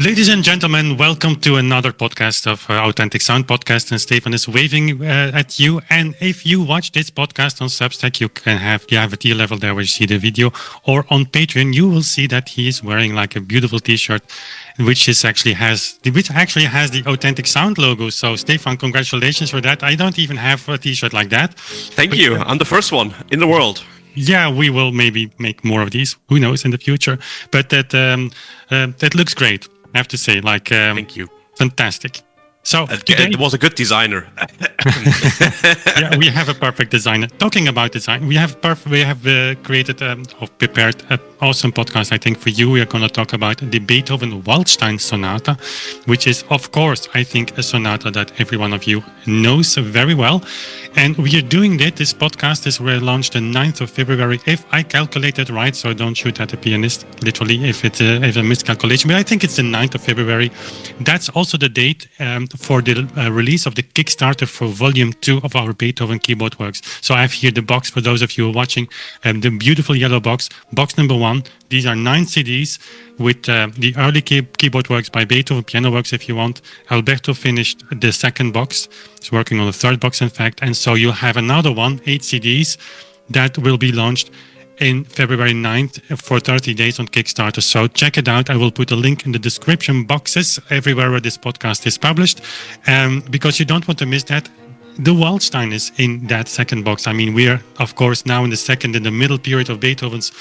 Ladies and gentlemen, welcome to another podcast of Authentic Sound Podcast. And Stefan is waving at you. And if you watch this podcast on Substack, you have a tier level there where you see the video, or on Patreon, you will see that he is wearing like a beautiful T-shirt, which actually has the Authentic Sound logo. So Stefan, congratulations for that. I don't even have a T-shirt like that. Thank you. I'm the first one in the world. Yeah, we will maybe make more of these. Who knows in the future? But that looks great. I have to say, thank you. Fantastic. So today, it was a good designer. Yeah, we have a perfect designer. Talking about design, we have created or prepared an awesome podcast. I think for you, we are going to talk about the Beethoven Waldstein Sonata, which is, of course, I think a sonata that every one of you knows very well. And we are doing that. This podcast is launched the 9th of February, if I calculated right. So don't shoot at the pianist, literally, if it's a miscalculation. But I think it's the 9th of February. That's also the date for the release of the Kickstarter for Volume 2 of our Beethoven Keyboard Works. So I have here the box for those of you who are watching, the beautiful yellow box number 1. These are 9 CDs with the early keyboard works by Beethoven, piano works if you want. Alberto finished the second box. He's working on the third box, in fact. And so you'll have another 8 CDs that will be launched in February 9th for 30 days on Kickstarter. So check it out. I will put a link in the description boxes everywhere where this podcast is published, because you don't want to miss that. The Waldstein is in that second box. I mean, we are, of course, now in the middle period of Beethoven's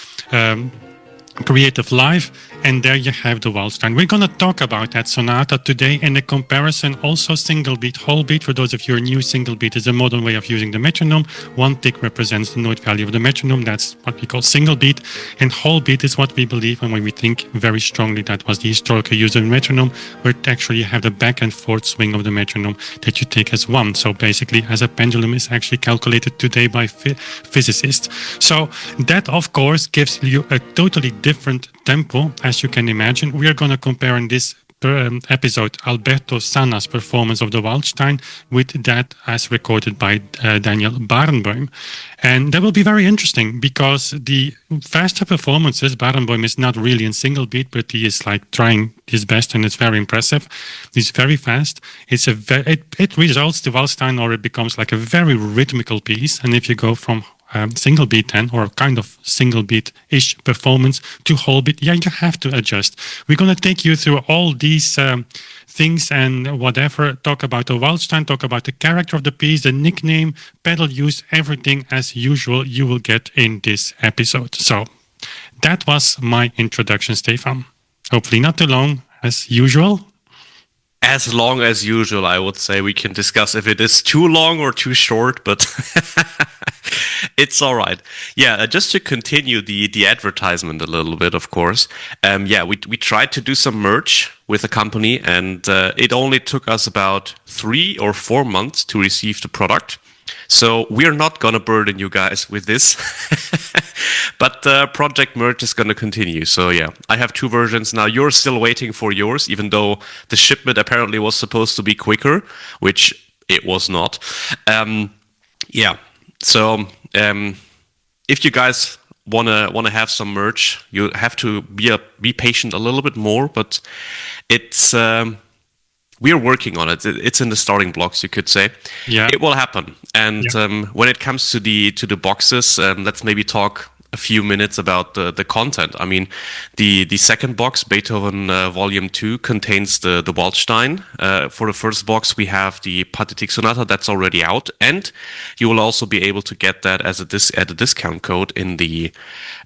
creative life, and there you have the Waldstein. We're going to talk about that sonata today in a comparison, also single beat, whole beat. For those of you who are new, single beat is a modern way of using the metronome. One tick represents the note value of the metronome. That's what we call single beat. And whole beat is what we believe and what we think very strongly that was the historical use of the metronome, where it actually have the back and forth swing of the metronome that you take as one. So basically, as a pendulum is actually calculated today by physicists. So that, of course, gives you a totally different tempo, as you can imagine. We are going to compare in this episode Alberto Sanna's performance of the Waldstein with that as recorded by Daniel Barenboim. And that will be very interesting because the faster performances, Barenboim is not really in single beat, but he is like trying his best and it's very impressive. He's very fast. It results, the Waldstein, or it becomes like a very rhythmical piece. And if you go from single beat then, or kind of single beat-ish performance to whole beat, yeah, you have to adjust. We're going to take you through all these things and whatever, talk about the Waldstein, talk about the character of the piece, the nickname, pedal use, everything as usual you will get in this episode. So that was my introduction, Stefan. Hopefully not too long as usual. As long as usual, I would say. We can discuss if it is too long or too short, but it's all right. Yeah, just to continue the advertisement a little bit, of course. We tried to do some merch with a company, and it only took us about 3 or 4 months to receive the product. So we're not going to burden you guys with this, but Project Merch is going to continue. So yeah, I have 2 versions now. You're still waiting for yours, even though the shipment apparently was supposed to be quicker, which it was not. So if you guys wanna have some merch, you have to be patient a little bit more, but it's we are working on it. It's in the starting blocks, you could say. Yeah, it will happen. And when it comes to the boxes, let's maybe talk a few minutes about the content. I mean, the second box, Beethoven Volume 2, contains the Waldstein. For the first box, we have the Pathetic Sonata that's already out, and you will also be able to get that as at a discount code in the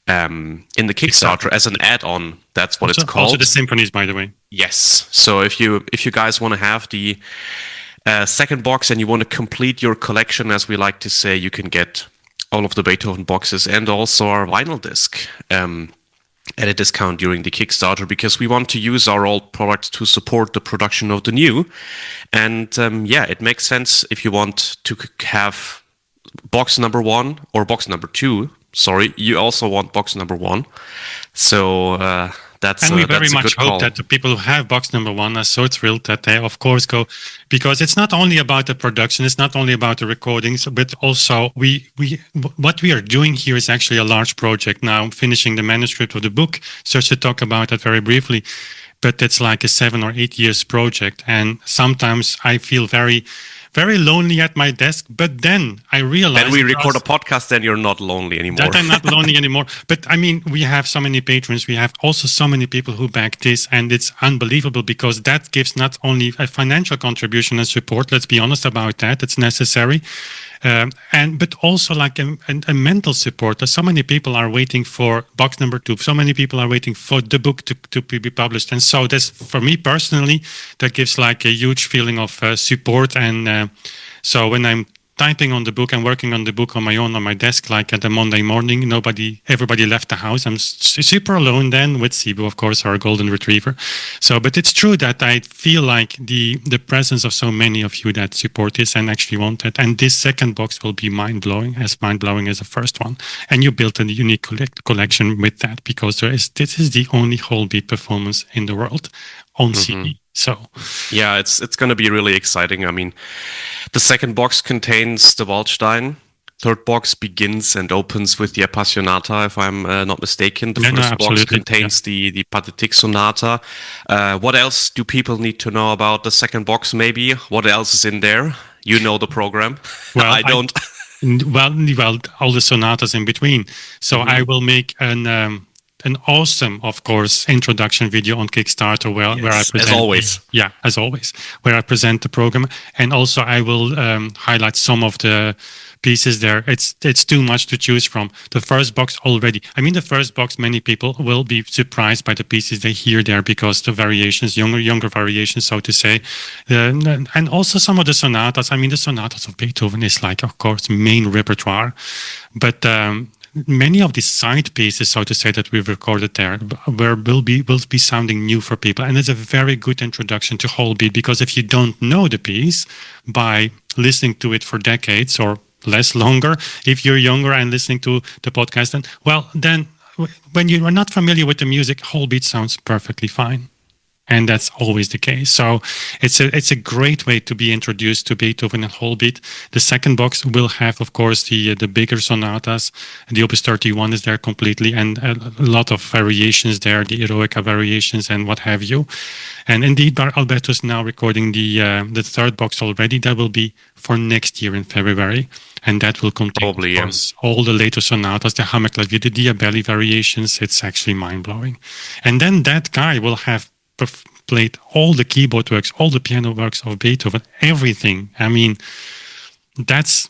Kickstarter as an add-on. That's what it's called. Also the symphonies, by the way. Yes. So if you guys want to have the second box and you want to complete your collection, as we like to say, you can get all of the Beethoven boxes and also our vinyl disc at a discount during the Kickstarter, because we want to use our old products to support the production of the new. And it makes sense if you want to have box number 1 or box number 2. Sorry, you also want box number 1. So that's we very that's much hope call. that the people who have box number 1 are so thrilled that they, of course, go, because it's not only about the production, it's not only about the recordings, but also what we are doing here is actually a large project now, finishing the manuscript of the book. So to talk about that very briefly, but it's like a 7 or 8 years project. And sometimes I feel very, very lonely at my desk. But then I realize Then we record a podcast, then you're not lonely anymore. that I'm not lonely anymore. But I mean, we have so many patrons. We have also so many people who back this, and it's unbelievable because that gives not only a financial contribution and support. Let's be honest about that; it's necessary, but also like a mental support. So many people are waiting for box number 2. So many people are waiting for the book to be published, and so this, for me personally, that gives like a huge feeling of support. And so when I'm typing on the book and working on the book on my own on my desk, like at a Monday morning, everybody left the house. I'm super alone then with Sibu, of course, our golden retriever. So, but it's true that I feel like the presence of so many of you that support this and actually want it. And this second box will be mind-blowing as the first one. And you built a unique collection with that because this is the only whole beat performance in the world on CD. So yeah, it's going to be really exciting. I mean, the second box contains the Waldstein. Third box begins and opens with the Appassionata, if I'm not mistaken. The first box contains the Pathetic Sonata. What else do people need to know about the second box, maybe? What else is in there? You know the program. Well, I don't. Well, all the sonatas in between. So I will make an awesome, of course, introduction video on Kickstarter where I present, as always, where I present the program, and also I will highlight some of the pieces there. It's too much to choose from. The first box already. I mean, the first box, many people will be surprised by the pieces they hear there because the variations, younger variations, so to say, and also some of the sonatas. I mean, the sonatas of Beethoven is like, of course, main repertoire, but many of the side pieces, so to say, that we've recorded there will be sounding new for people. And it's a very good introduction to whole beat, because if you don't know the piece by listening to it for decades or less longer, if you're younger and listening to the podcast, then when you are not familiar with the music, whole beat sounds perfectly fine. And that's always the case. So it's a great way to be introduced to Beethoven and whole beat. The second box will have, of course, the bigger sonatas. The Opus 31 is there completely, and a lot of variations there, the Eroica variations and what have you. And indeed, Alberto is now recording the third box already. That will be for next year in February. And that will contain all the later sonatas, the Hammerklavier, the Diabelli variations. It's actually mind-blowing. And then that guy will have played all the keyboard works, all the piano works of Beethoven, everything. I mean, that's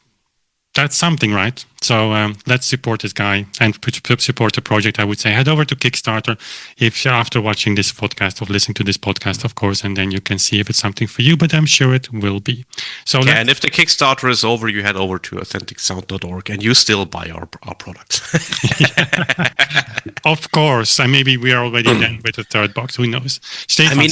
something, right? So let's support this guy and support the project. I would say head over to Kickstarter if after watching this podcast or listening to this podcast, of course, and then you can see if it's something for you. But I'm sure it will be. So and if the Kickstarter is over, you head over to authenticsound.org and you still buy our products. Of course, and maybe we are already done with the third box. Who knows? Stefan, I mean,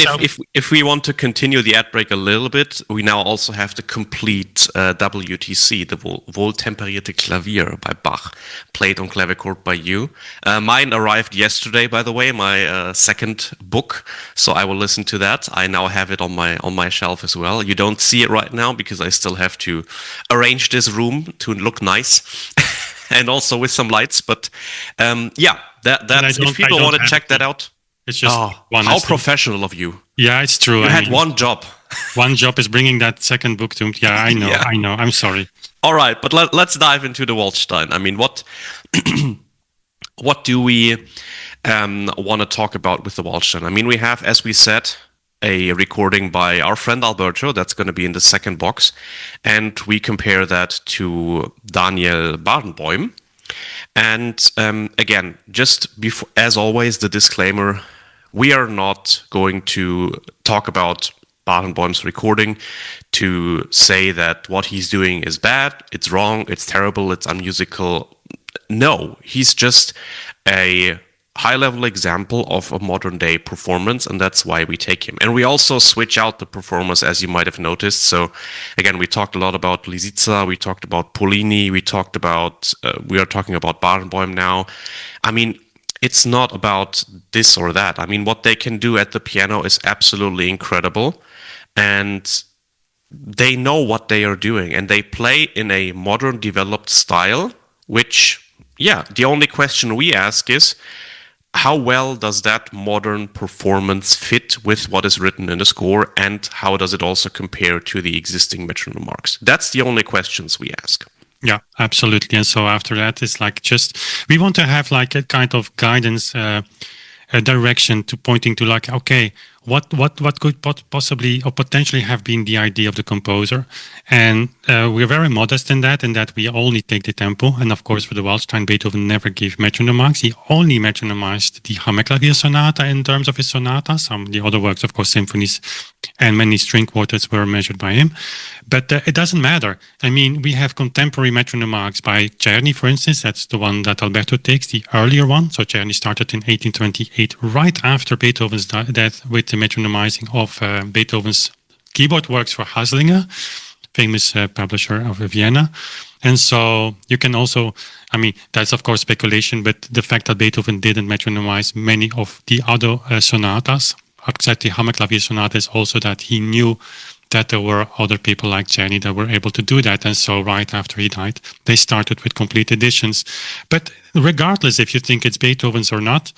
if we want to continue the ad break a little bit, we now also have the complete WTC, the Wohltemperierte Klavier by Bach, played on clavichord by you. Mine arrived yesterday, by the way, my second book, so I will listen to that. I now have it on my shelf as well. You don't see it right now because I still have to arrange this room to look nice. And also with some lights, but that's if people want to check that out. It's just how professional of you. Yeah, it's true. You had one job. One job is bringing that second book to. Yeah, I know. I know. I'm sorry. All right, but let's dive into the Waldstein. I mean, what do we want to talk about with the Waldstein? I mean, we have, as we said, a recording by our friend Alberto that's going to be in the second box, and we compare that to Daniel Barenboim. And again, just before, as always, the disclaimer: we are not going to talk about Barenboim's recording to say that what he's doing is bad, it's wrong, it's terrible, it's unmusical. No, he's just a high-level example of a modern-day performance, and that's why we take him. And we also switch out the performers, as you might have noticed. So, again, we talked a lot about Lisitsa, we talked about Polini, we are talking about Barenboim now. I mean, it's not about this or that. I mean, what they can do at the piano is absolutely incredible, and they know what they are doing, and they play in a modern, developed style, which, the only question we ask is, how well does that modern performance fit with what is written in the score, and how does it also compare to the existing metronome marks? That's the only questions we ask. Yeah, absolutely. And so after that, it's like just we want to have like a kind of guidance, a direction to pointing to like, okay, what could possibly or potentially have been the idea of the composer, and we're very modest in that we only take the tempo, and of course for the Waldstein, Beethoven never gave metronome marks. He only metronomized the Hammerklavier Sonata in terms of his sonatas. The other works, of course, symphonies and many string quartets were measured by him, but it doesn't matter. I mean, we have contemporary metronome marks by Czerny, for instance. That's the one that Alberto takes, the earlier one. So Czerny started in 1828, right after Beethoven's death, with the metronomizing of Beethoven's keyboard works for Haslinger, famous publisher of Vienna. And so you can also, I mean, that's of course speculation, but the fact that Beethoven didn't metronomize many of the other sonatas, except the Hammerklavier Sonata, is also that he knew that there were other people like Czerny that were able to do that. And so right after he died, they started with complete editions. But regardless if you think it's Beethoven's or not,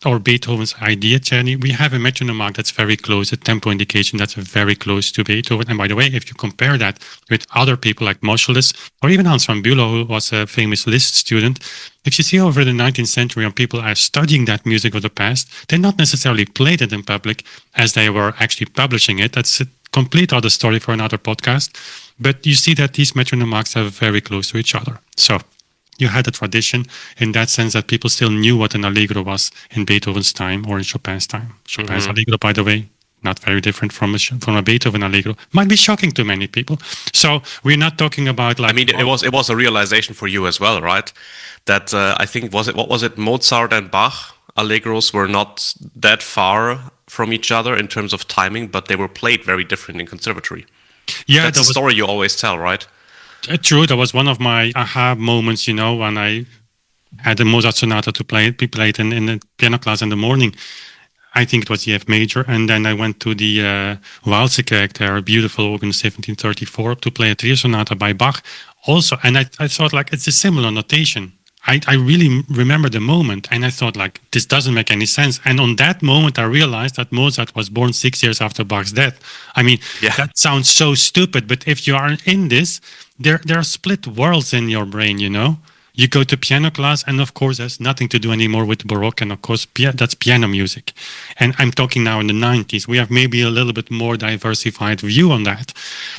or Beethoven's idea, Czerny, we have a metronome mark that's very close, a tempo indication that's very close to Beethoven. And by the way, if you compare that with other people like Moscheles or even Hans van Bülow, who was a famous Liszt student, if you see over the 19th century when people are studying that music of the past, they not necessarily played it in public as they were actually publishing it. That's a complete other story for another podcast. But you see that these metronome marks are very close to each other. So you had a tradition in that sense that people still knew what an Allegro was in Beethoven's time or in Chopin's time. Chopin's Allegro, by the way, not very different from a Beethoven Allegro. Might be shocking to many people. So we're not talking about like... I mean, it was a realization for you as well, right? That I think, what was it, Mozart and Bach Allegros were not that far from each other in terms of timing, but they were played very different in conservatory. Yeah, that's a story you always tell, right? True, that was one of my aha moments, you know, when I had a Mozart sonata to be played in the piano class in the morning. I think it was the F major, and then I went to the Walsekerk there, a beautiful organ, 1734, to play a trio sonata by Bach. Also, and I thought like it's a similar notation. I really remember the moment, and I thought like this doesn't make any sense. And on that moment, I realized that Mozart was born 6 years after Bach's death. I mean, that sounds so stupid, but if you are in this, there are split worlds in your brain, you know. You go to piano class, and of course, there's nothing to do anymore with Baroque, and of course, that's piano music. And I'm talking now in the 90s. We have maybe a little bit more diversified view on that.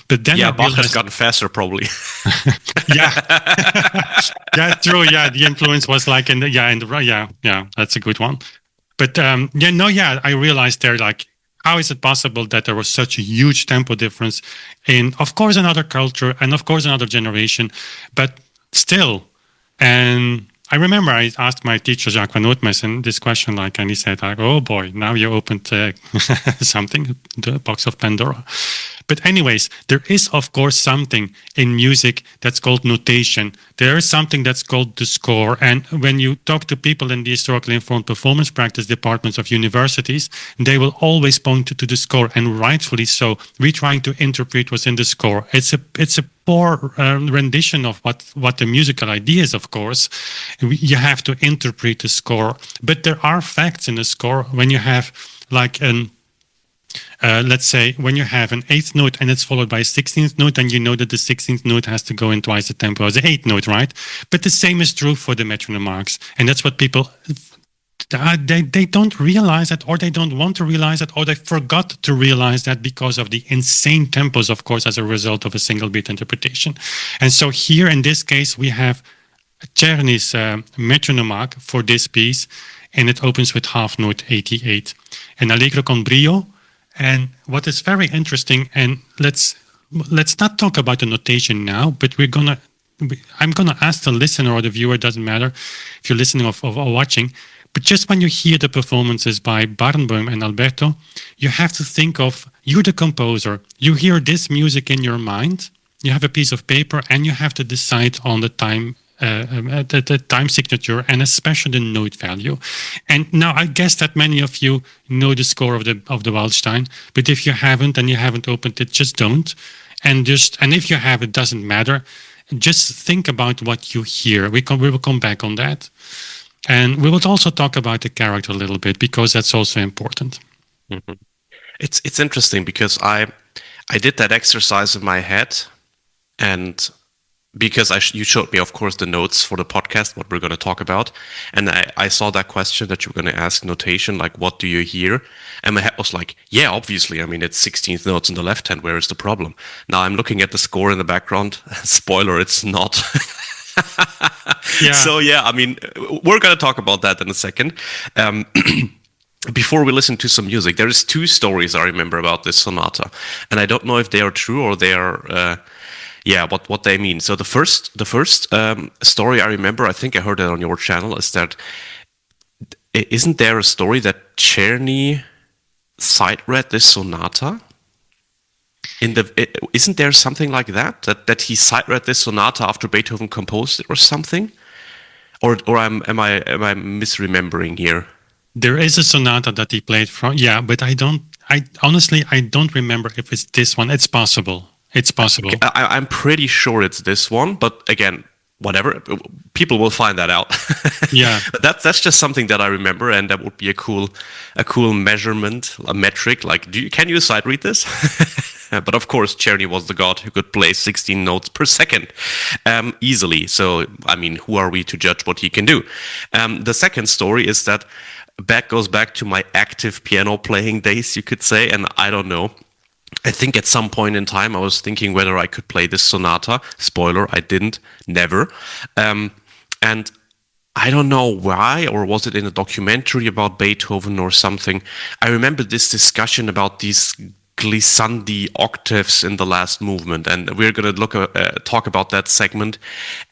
But then Bach has gotten faster, probably. Yeah, yeah, true. Yeah, the influence was like that's a good one. But I realized there like, how is it possible that there was such a huge tempo difference in, of course, another culture and of course another generation, but still. And I remember I asked my teacher, Jacques van Ootmessen, this question, like, and he said, like, oh boy, now you opened something, the box of Pandora. But anyways, there is, of course, something in music that's called notation. There is something that's called the score. And when you talk to people in the historically informed performance practice departments of universities, they will always point to the score, and rightfully so. We're trying to interpret what's in the score. It's a poor rendition of what the musical idea is, of course. You have to interpret the score. But there are facts in the score when you have like let's say when you have an 8th note and it's followed by a 16th note, and you know that the 16th note has to go in twice the tempo as the 8th note, right? But the same is true for the metronome marks. And that's what people, they don't realize that, or they don't want to realize that, or they forgot to realize that because of the insane tempos, of course, as a result of a single beat interpretation. And so here in this case, we have Czerny's metronome mark for this piece, and it opens with half note 88. And Allegro con brio. And what is very interesting, and let's not talk about the notation now, but I'm gonna ask the listener or the viewer, doesn't matter if you're listening or watching, but just when you hear the performances by Barenboim and Alberto, you have to think of, you're the composer, you hear this music in your mind, you have a piece of paper, and you have to decide on the time the time signature, and especially the note value. And now I guess that many of you know the score of the Waldstein, but if you haven't and you haven't opened it, just don't. And if you have, it doesn't matter. Just think about what you hear. We will come back on that. And we would also talk about the character a little bit because that's also important. Mhm. It's interesting because I did that exercise in my head, and because you showed me, of course, the notes for the podcast, what we're going to talk about, and I saw that question that you were going to ask, notation, like what do you hear? And my head was like, yeah, obviously, I mean it's 16th notes on the left hand. Where is the problem? Now I'm looking at the score in the background. Spoiler, it's not. Yeah. So yeah, I mean we're going to talk about that in a second. Um, Before we listen to some music, there is two stories I remember about this sonata, and I don't know if they are true or they are, what they mean. So the first story I remember, I think I heard it on your channel, is that isn't there a story that Czerny sight read this sonata? Isn't there something like that he sight read this sonata after Beethoven composed it or something? Or am I misremembering here? There is a sonata that he played from, but I honestly don't remember if it's this one. It's possible. It's possible. I'm pretty sure it's this one, but again, whatever. People will find that out. Yeah. But that's just something that I remember, and that would be a cool measurement, a metric. Like, can you sight read this? But of course, Czerny was the god who could play 16 notes per second easily. So, I mean, who are we to judge what he can do? The second story is that goes back to my active piano playing days, you could say, and I don't know. I think at some point in time I was thinking whether I could play this sonata. Spoiler, I didn't, never. And I don't know why, or was it in a documentary about Beethoven or something? I remember this discussion about these glissandi octaves in the last movement, and we're going to talk about that segment.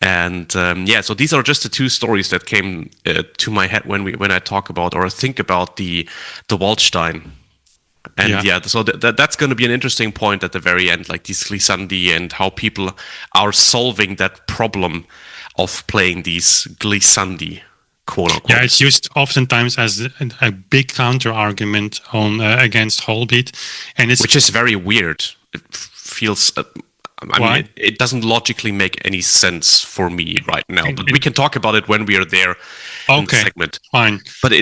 And so these are just the two stories that came to my head when I talk about or think about the Waldstein. And so that's going to be an interesting point at the very end, like these glissandi and how people are solving that problem of playing these glissandi, quote unquote. Yeah, it's used oftentimes as a big counter argument on against whole beat, and which is very weird. It feels. I mean, it doesn't logically make any sense for me right now. But we can talk about it when we are there in the segment. Fine. But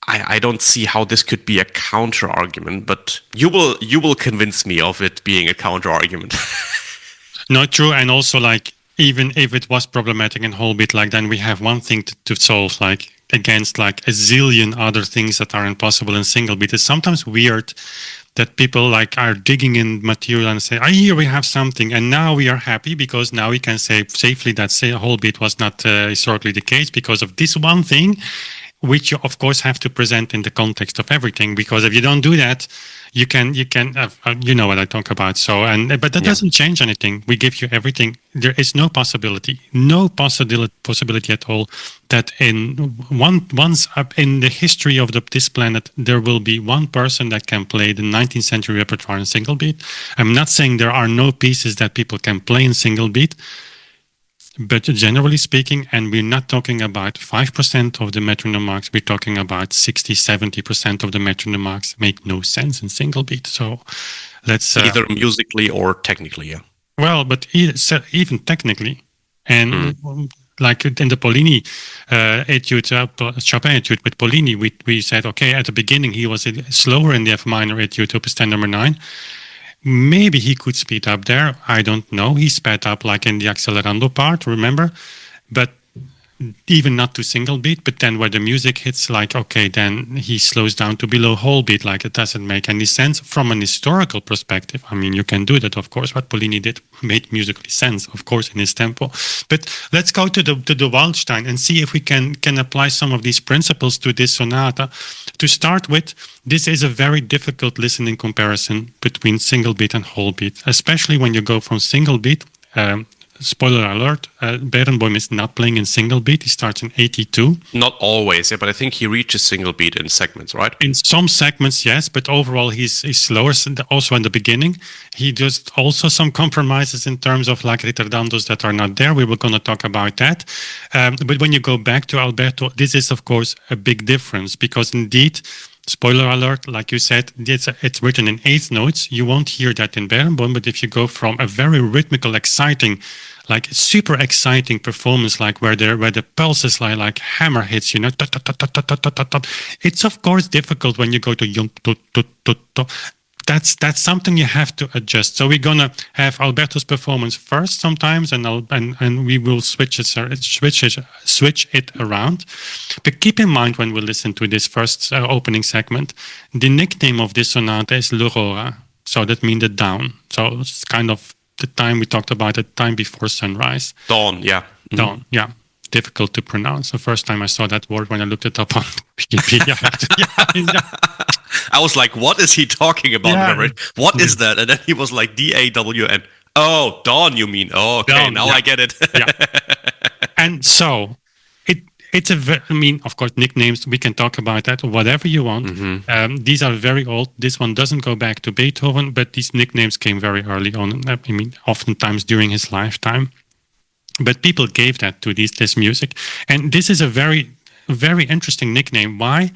I don't see how this could be a counter argument. But you will convince me of it being a counter argument. Not true, and also like, even if it was problematic in whole beat, like then we have one thing to solve, like against like a zillion other things that are impossible in single beat. It's sometimes weird that people like are digging in material and say, here we have something, and now we are happy because now we can say safely that whole beat was not historically the case because of this one thing, which you of course have to present in the context of everything, because if you don't do that, you can you know what I talk about. So but that doesn't change anything. We give you everything. There is no possibility at all that once up in the history of this planet there will be one person that can play the 19th century repertoire in single beat. I'm not saying there are no pieces that people can play in single beat, but generally speaking, and we're not talking about 5% of the metronome marks, we're talking about 60-70% of the metronome marks make no sense in single beat. So let's either musically or technically, yeah. Well, but even technically, and like in the Pollini etude, Chopin etude with Pollini, we said, okay, at the beginning he was slower in the F minor etude, opus 10 number 9. Maybe he could speed up there. I don't know. He sped up like in the accelerando part, remember? But even not to single beat. But then where the music hits, like, okay, then he slows down to below whole beat. Like, it doesn't make any sense from an historical perspective. I mean, you can do that, of course. What Pollini did made musically sense, of course, in his tempo. But let's go to the Waldstein and see if we can apply some of these principles to this sonata. To start with, this is a very difficult listening comparison between single beat and whole beat, especially when you go from single beat. Spoiler alert, Berenboim is not playing in single beat. He starts in 82. Not always, yeah, but I think he reaches single beat in segments, right? In some segments, yes, but overall he's slower. Also in the beginning, he does also some compromises in terms of like ritardandos that are not there. We were going to talk about that. But when you go back to Alberto, this is of course a big difference, because indeed, spoiler alert, like you said, it's written in eighth notes. You won't hear that in Berenboim, but if you go from a very rhythmical, exciting, like super exciting performance, like where the pulses like hammer hits, you know. It's of course difficult when you go to yum, that's something you have to adjust. So we're gonna have Alberto's performance first sometimes, and we will switch it around. But keep in mind when we listen to this first opening segment, the nickname of this sonata is l'Aurora. So that means the dawn. So it's kind of the time we talked about, the time before sunrise. Dawn, yeah. Dawn, yeah. Difficult to pronounce. The first time I saw that word when I looked it up on Wikipedia. I was like, what is he talking about? Yeah. What is that? And then he was like, DAWN. Oh, dawn, you mean? Oh, okay, dawn, now I get it. And so it's I mean, of course, nicknames, we can talk about that, whatever you want. These are very old. This one doesn't go back to Beethoven, but these nicknames came very early on. I mean, oftentimes during his lifetime. But people gave that to this music. And this is a very, very interesting nickname. Why?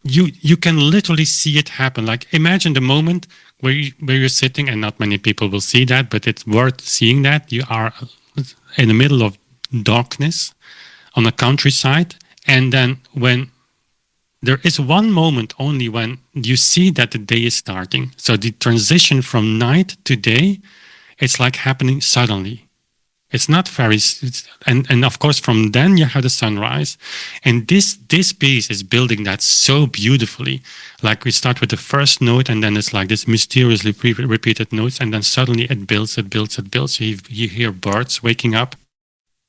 You can literally see it happen. Like, imagine the moment where you're sitting, and not many people will see that, but it's worth seeing that. You are in the middle of darkness on a countryside, and then when there is one moment only when you see that the day is starting. So the transition from night to day, it's like happening suddenly. It's not very, and of course from then you have the sunrise, and this piece is building that so beautifully. Like we start with the first note, and then it's like this mysteriously repeated notes, and then suddenly it builds. You hear birds waking up,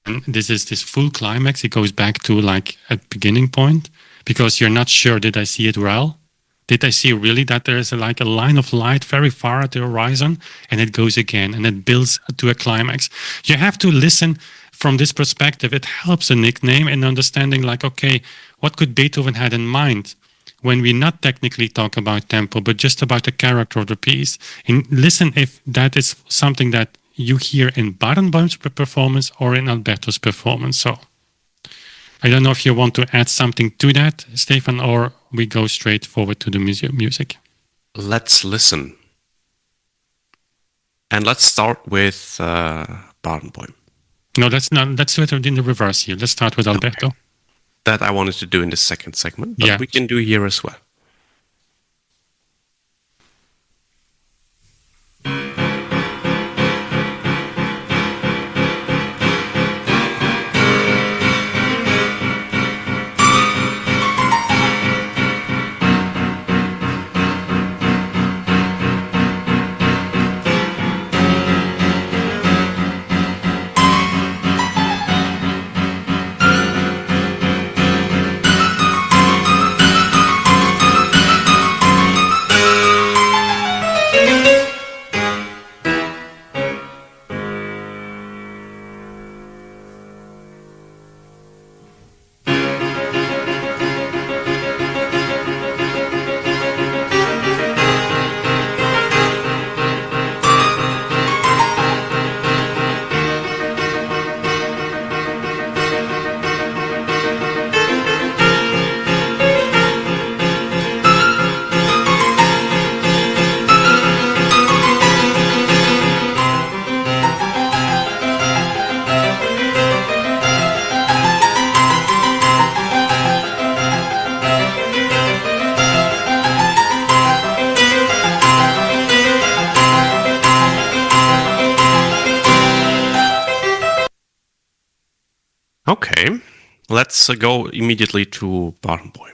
and this is this full climax. It goes back to like a beginning point because you're not sure, did I see it well? Did I see really that there's like a line of light very far at the horizon, and it goes again and it builds to a climax? You have to listen from this perspective. It helps a nickname in understanding like, okay, what could Beethoven had in mind when we not technically talk about tempo, but just about the character of the piece. And listen if that is something that you hear in Barenboim's performance or in Alberto's performance. So I don't know if you want to add something to that, Stefan, or we go straight forward to the music. Let's listen. And let's start with Barenboim. No, let's do it in the reverse here. Let's start with Alberto. Okay. That I wanted to do in the second segment, but we can do here as well. Okay, let's go immediately to Barenboim.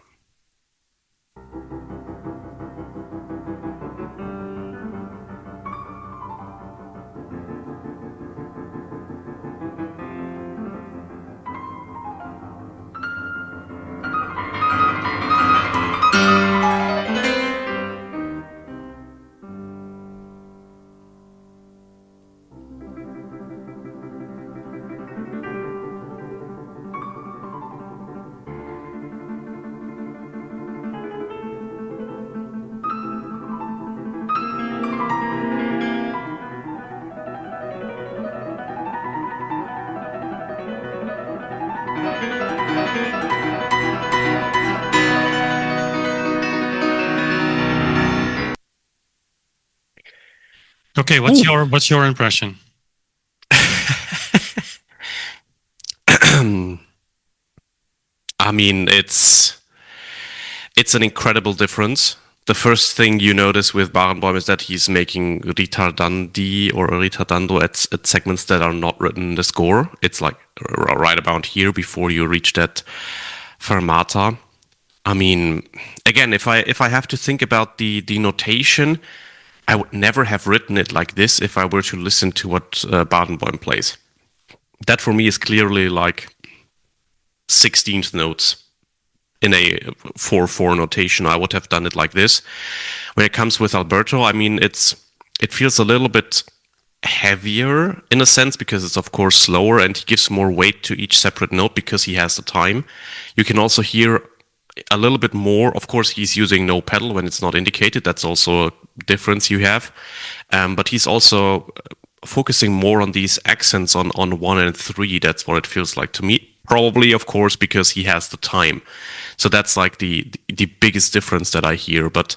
Okay, what's your impression? I mean, it's an incredible difference. The first thing you notice with Barenboim is that he's making ritardandi or ritardando at segments that are not written in the score. It's like right about here before you reach that fermata. I mean, again, if I have to think about the notation, I would never have written it like this if I were to listen to what Barenboim plays. That for me is clearly like 16th notes in a 4/4 notation. I would have done it like this. When it comes with Alberto, I mean, it feels a little bit heavier in a sense because it's of course slower and he gives more weight to each separate note because he has the time. You can also hear a little bit more. Of course, he's using no pedal when it's not indicated. That's also a difference you have. But he's also focusing more on these accents on 1 and 3. That's what it feels like to me. Probably, of course, because he has the time. So that's like the biggest difference that I hear. But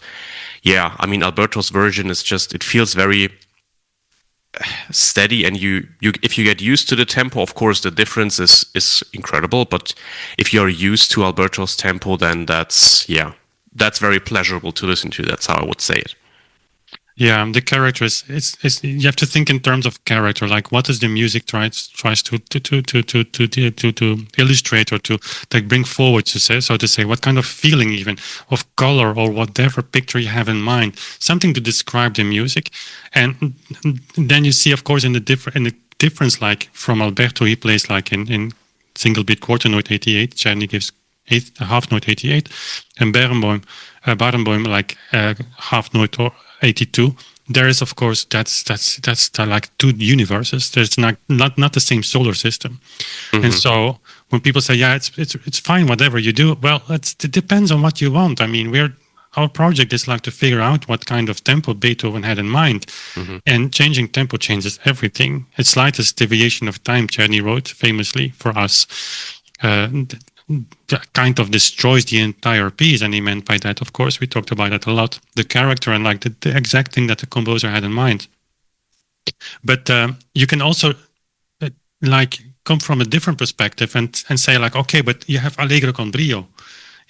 yeah, I mean, Alberto's version is just, it feels very steady, and you if you get used to the tempo, of course the difference is incredible, but if you're used to Alberto's tempo, then that's very pleasurable to listen to. That's how I would say it. Yeah, the character is you have to think in terms of character, like what does the music tries to illustrate or to bring forward, to say, so to say, what kind of feeling, even of color or whatever picture you have in mind, something to describe the music. And then you see, of course, in the difference, like from Alberto, he plays like in single beat quarter note 88, Czerny gives half note 88, and Barenboim like half note or 82. There is, of course, that's like two universes. There's not the same solar system. Mm-hmm. And so when people say, yeah, it's fine, whatever you do, well, it depends on what you want. I mean, our project is like to figure out what kind of tempo Beethoven had in mind. Mm-hmm. And changing tempo changes everything. Its slightest deviation of time, Czerny wrote famously for us, kind of destroys the entire piece. And he meant by that, of course, we talked about that a lot, the character and like the exact thing that the composer had in mind. But you can also like come from a different perspective and say like, okay, but you have Allegro con brio.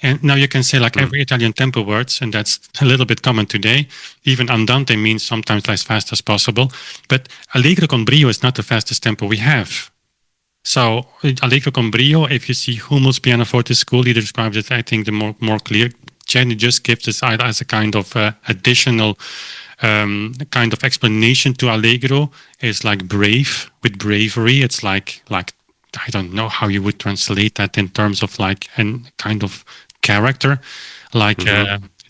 And now you can say like every Italian tempo words, and that's a little bit common today. Even andante means sometimes as fast as possible. But Allegro con brio is not the fastest tempo we have. So Allegro con brio, if you see Hummel's pianoforte school, he describes it, I think, the more clear. Czerny just gives this as a kind of additional kind of explanation to Allegro. It's like brave with bravery. It's like I don't know how you would translate that in terms of like a kind of character. Like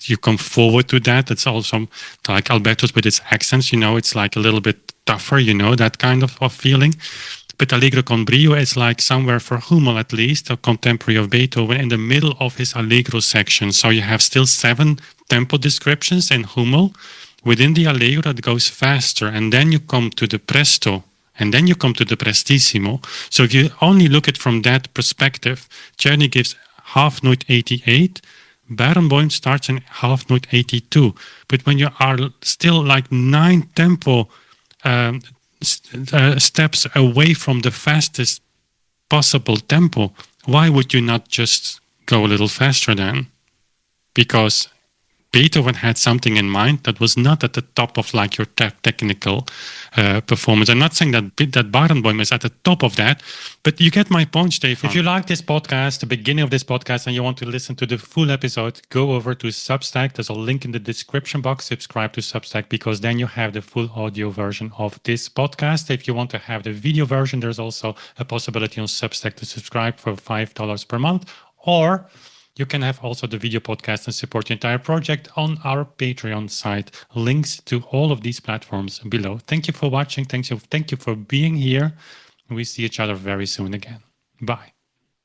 you come forward to that. It's also like Alberto's with its accents. It's like a little bit tougher. That kind of feeling. But Allegro con brio is like somewhere for Hummel, at least, a contemporary of Beethoven, in the middle of his Allegro section. So you have still 7 tempo descriptions in Hummel. Within the Allegro, it goes faster. And then you come to the presto. And then you come to the prestissimo. So if you only look at it from that perspective, Czerny gives half note 88. Barenboim starts in half note 82. But when you are still like 9 tempo steps away from the fastest possible tempo, why would you not just go a little faster then? Because Beethoven had something in mind that was not at the top of like your technical performance. I'm not saying that Barenboim is at the top of that, but you get my point, Stefan. If you like this podcast, the beginning of this podcast, and you want to listen to the full episode, go over to Substack. There's a link in the description box. Subscribe to Substack, because then you have the full audio version of this podcast. If you want to have the video version, there's also a possibility on Substack to subscribe for $5 per month, or you can have also the video podcast and support the entire project on our Patreon site. Links to all of these platforms below. Thank you for watching. Thank you for being here. We see each other very soon again. Bye.